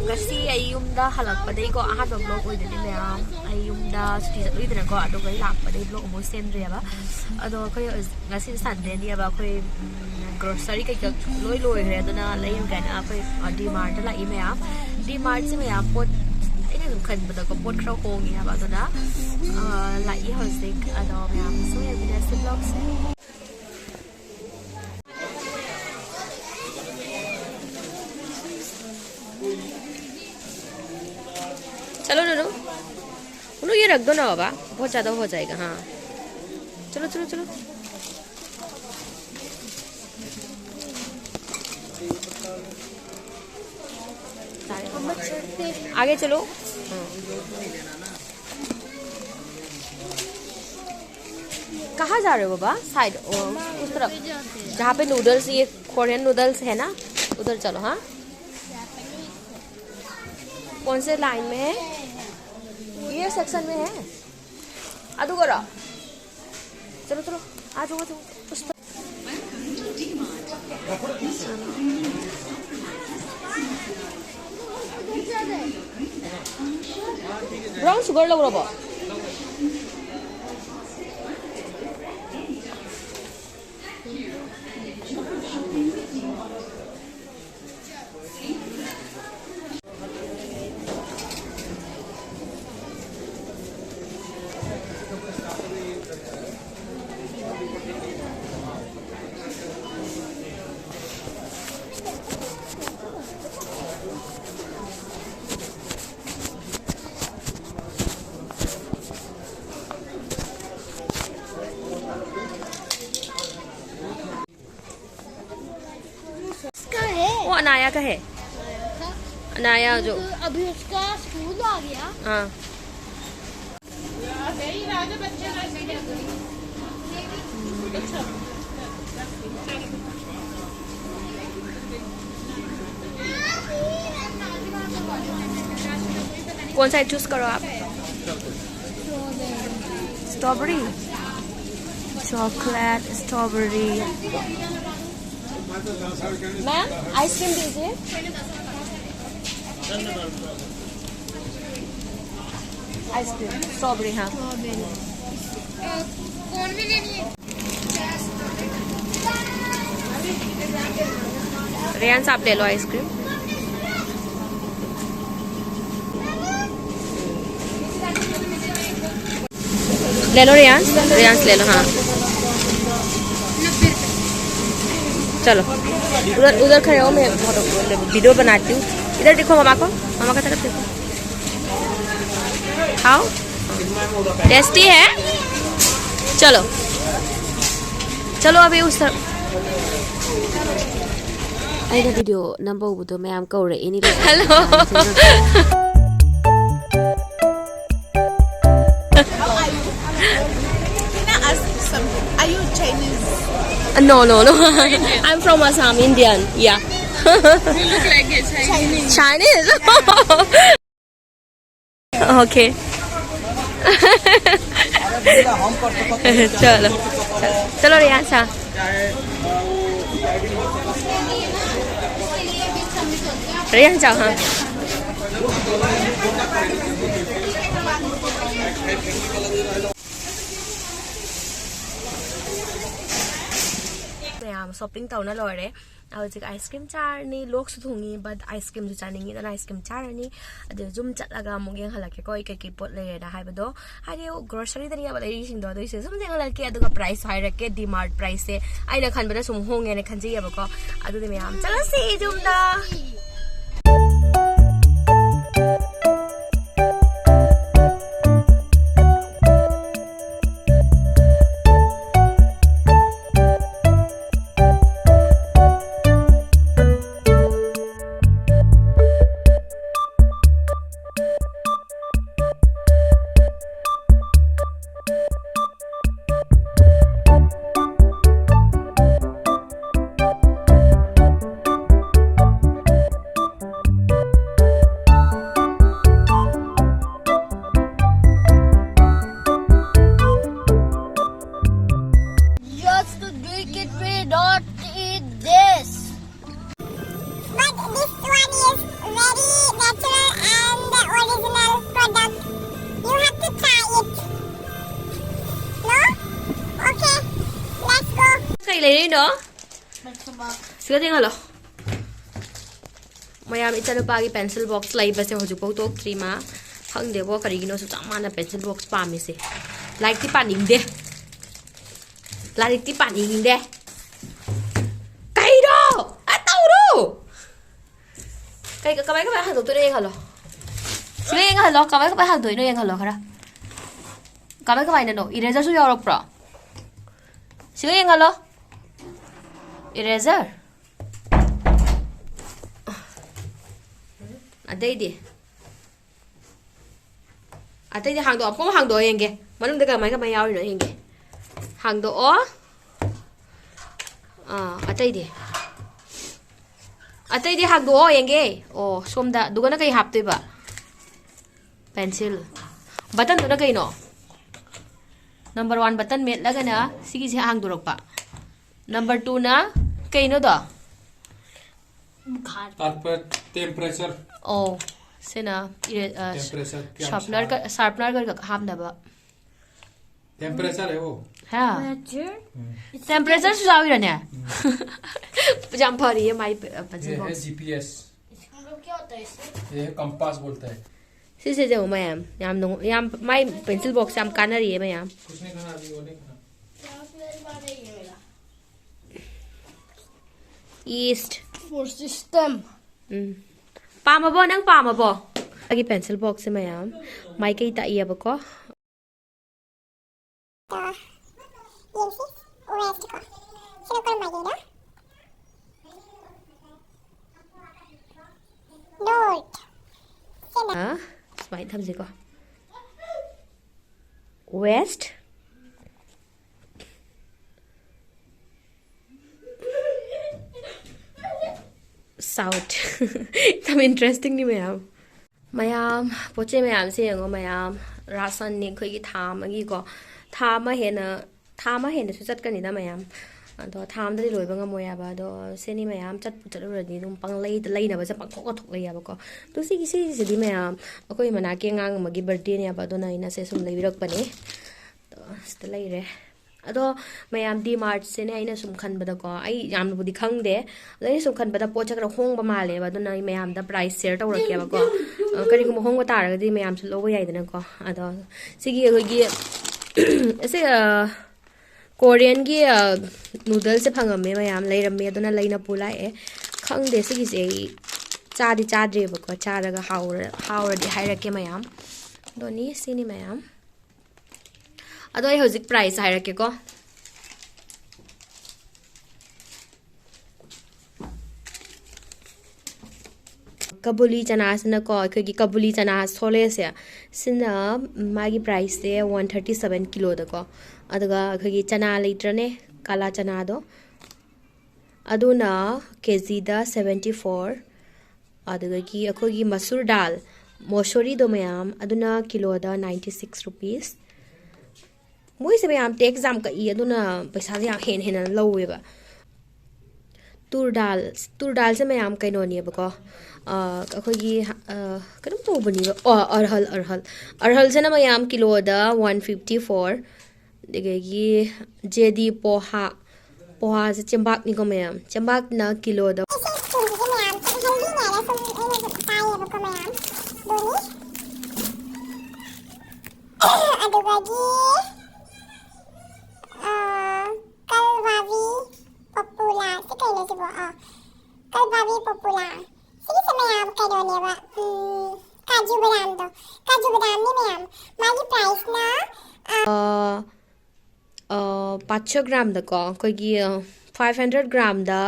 ngasi ayumda halakpaday ko ahad vlog oidani mayam ayumda suti chatluidana ko ado kai lakpaday vlog mo semre ba ado ko ngasi Sunday ni ba ko grocery kai loi loi re aduna lain kan a ko D-Mart la email D-Mart se mayam pot ina kan bada ko pot khro ko ngi ba aduna la I hosik ado mayam so ya video se vlog se चलो नूनू नूनू ये रख दो ना बाबा बहुत ज़्यादा हो जाएगा हाँ चलो चलो चलो आगे चलो कहाँ जा रहे हो बाबा साइड उस तरफ जहाँ पे नूडल्स ये कोरियन नूडल्स है ना उधर चलो हाँ कौन से लाइन में है ये सेक्शन में है आदू करो चलो चलो आ जाओ उस पर ब्राउन शुगर लग रहा है वो अनाया का है अनाया जो अभी उसका स्कूल आ गया हाँ कौन सा चूज करो आप strawberry chocolate strawberry ma'am ice cream दीजिए आइसक्रीम स्ट्रॉबेरी हाँ कौन भी लेनी है रेयांस आप ले लो आइसक्रीम ले लो रेयांस रेयांस ले लो हाँ चलो उधर उधर खड़े हो मैं वीडियो बनाती हूँ इधर देखो मामा को मामा का तरफ देखो खाओ टेस्टी है चलो चलो अभी उस तरफ आइना वीडियो नंबर वो तो मैं आम कौर इनी hello Are you Chinese? No, I'm from Assam, Indian. Yeah. You look like a Chinese. Chinese? Okay. चलो चलो रियांशा रियांशा हाँ shopping tawna lore awjik ice cream charni lok su thungi but ice cream ju chaningi dana ice cream charani ade zum chatlaga mugeng halake ko ikaki pot le na haibado hade grocery dani abale sing do ise zum jeng halake aduga price hairake D-Mart price se aina khanbada sum honge ne khanji yabako adu de meyam chala se zum da But this one is very natural. Kai lấy no. Sila ting halo. Mayam itanu pagi pencil box lai base hoju pau tok trima. Hang de bo kari gino su chamana pencil box pa mi se. Like ti paning de. Like ti paning de. Kai do. Atau do. Kai ka bai ka bai hang tu de halo. Sila yang halo ka bai hang tu no yang halo khara. Ka bai ka bai no eraser su yorok pro. Sila yang halo. Eraser. Aday di hang do ko hang do yenge manung de ka mai yaw no yenge hang do o aday di hang do o yenge o somda dugana kai hap toi ba pencil button do na kai no number 1 button met laga na sigi se hang do rok pa number 2 na kai no do temperature oh sena sharpener ka ham na ba temperature hai wo ha temperature su jawi rane jam phari hai mai ये है GPS क्या होता है इससे ये compass बोलता है se je mayam yam mai pencil box yam kanari hai mayam कुछ नहीं खाना अभी वो नहीं खाना east for system pamabo nang pamabo agi pencil box se mayam mai kai ta iya ba ko Smile tham gì co west south some interesting ni mayam poche mayam se ngo mayam rasan ni khoi gi tham agi ko thama hena su chat kan ni da mayam ado tham da loi banga moya ba do se ni mayam chat chat ro ni dum pang lei na ba sa pang thok lei ya ba ko to si di mayam akoi mana ke ngang ma gi birthday ni ba do na ina se sum lei rak pa ni to sta lei re ado mayam di Mart se ne ina sum khan ba da ko ai yam bu di khang de lei sum khan ba da po chak ro hong ba ma le ba do na mayam da price share taw rak ya ba ko kari ko hong ba ta ra di mayam su lo ba yai da na ko ado sigi gi ese Korean gi noodles se phangam me mayam leiram me aduna leina pula e khang de sigi se cha ba ko cha ra ga haura di haira ke mayam doni sini mayam ado ai hojik price haira ke ko kabuli chana sina ko khagi kabuli chana sole se sina magi price se 137 kilo da ko aduga khagi chana liter ne kala chana do aduna kg da 74 aduga ki akhogi masur dal mosori do mayam aduna kilo da 96 rupees moi se mayam te exam ka I aduna paisa ya hen lowe ba tur dal se mayam kaino ni ba ko akhogi kadam to bani ba arhal se na mayam kilo da 154 degagi jedi poha se chembak ni ko mayam chembak na kilo da adugagi kalwavi popular se kailo se bo kalwavi popular sige se mayam kailo ne ba kaju badam ni mayam magi price na 500 gram da ko kogi 500 gram da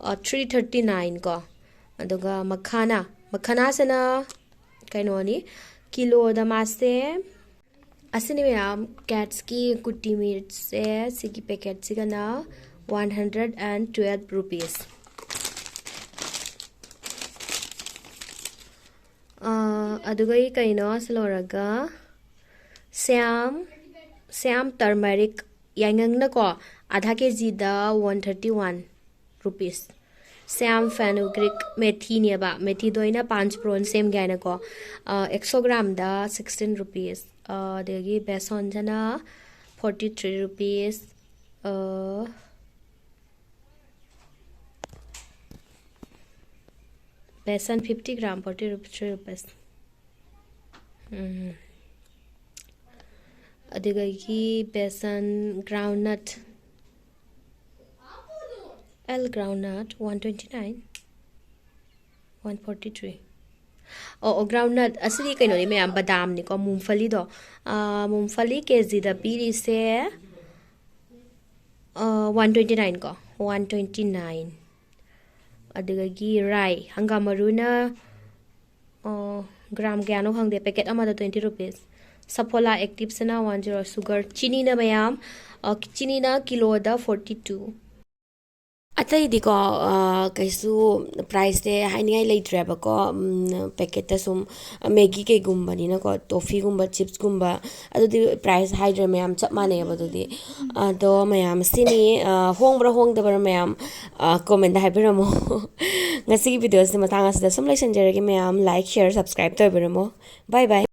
339 ko aduga makhana sana kaino ni kilo da maste asini mayam cats ki kutti meat se sigi packet sigana 112 rupees aduga kaino sloraga Sam turmeric yangang na ko adha kg da 131 rupees Sam fenugreek methi ne ba methi doina 5 prawn same gain ko 100 gram da 16 rupees degi beson jana 43 rupees besan 50 gram 40 rupees adegagi besan groundnut L groundnut 129 143 groundnut asli kaino ni mayam badam ni ko mumfali do mumfali kg da piri se 129 ko 129 adegagi rai hangamaruna gram gyano hangde packet amada 20 rupees sapola active sana 10 sugar chini na mayam chini na kilo da 42 atai diko kaisu price de haingai leitreba ko packet ta sum maggi ke gumbani na ko toffee gumba chips gumba adu di price hydra mayam chap mane abadu di do mayam sini hongbra hongdabara mayam comment da haibiramo ngasi video se matanga sa sum like sanjare ke mayam like share subscribe to biramo bye bye